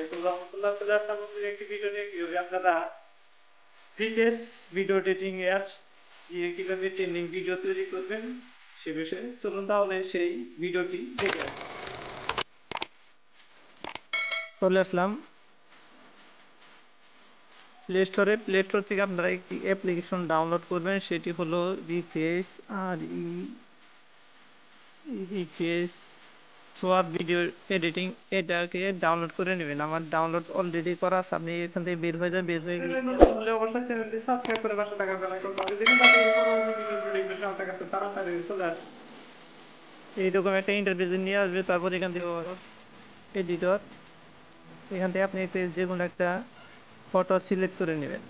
আলাইকুম রহমতুল্লাহ। চলে আসলাম নতুন একটি ভিডিও নিয়ে। কিভাবে আপনারা ভিএস ভিডিও এডিটিং অ্যাপস দিয়ে কিভাবে ট্রেন্ডিং ভিডিও তৈরি করবেন সে বিষয়ে চলুন তাহলে সেই ভিডিওটি দেখে আসি। চলে আসলাম প্লে স্টোরে। প্লে স্টোর থেকে আপনারা একটি অ্যাপ্লিকেশন ডাউনলোড করবেন, সেটি হলো ভিএস আর ভিএস সোয়াপ ভিডিও এডিটিং। এটাকে ডাউনলোড করে নেবেন। আমার ডাউনলোড অলরেডি করা আছে। আপনি এখান থেকে বের হয়ে যান, বের হয়ে গেলে অবশ্যই চ্যানেলটি সাবস্ক্রাইব করে পাশে থাকা বেল আইকন বাজিয়ে দিন যাতে কোনো ভিডিও নোটিফিকেশন আপনার কাছে তাড়াতাড়ি চলে আসে। এইরকম একটা ইন্টারভিউ নিয়ে আসবে। তারপর এখান থেকে এডিটর, এখান থেকে আপনি যে কোনো একটা ফটো সিলেক্ট করে নেবেন।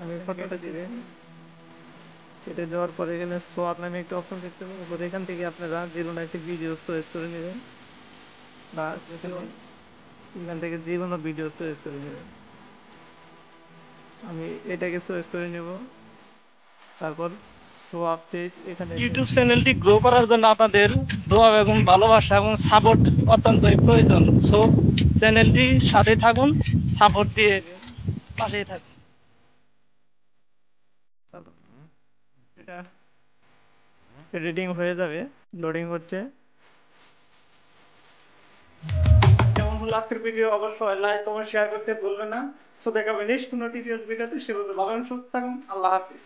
আমি ফটোটা দিবেন, এটা দেওয়ার পরে এখানে সোয়াপ নামে একটা অপশন দেখতে পাবেন। এখান থেকে আপনারা যে কোনো একটা ভিডিও চয়েস করে নেবেন বা এখান থেকে যে কোনো ভিডিও চয়েস করে নেবেন। আমি এটাকে চয়েস করে নেব। তারপর সোয়াপ পেজ, এখানে ইউটিউব চ্যানেলটি গ্রো করার জন্য আপনাদের দোয়া এবং ভালোবাসা এবং সাপোর্ট অত্যন্তই প্রয়োজন। সো চ্যানেলটির সাথে থাকুন, সাপোর্ট দিয়ে পাশেই থাকুন। এটা এডিটিং হয়ে যাবে, লোডিং হচ্ছে। কেমন হলো আজকের ভিডিও? অবশ্যই লাইক কমেন্ট শেয়ার করতে ভুলবেন না। তো দেখা হবে নেক্সট কোনো টিউটোরিয়াল ভিডিওতে। সে বলতে ভালো সুস্থ থাকুন। আল্লাহ হাফিজ।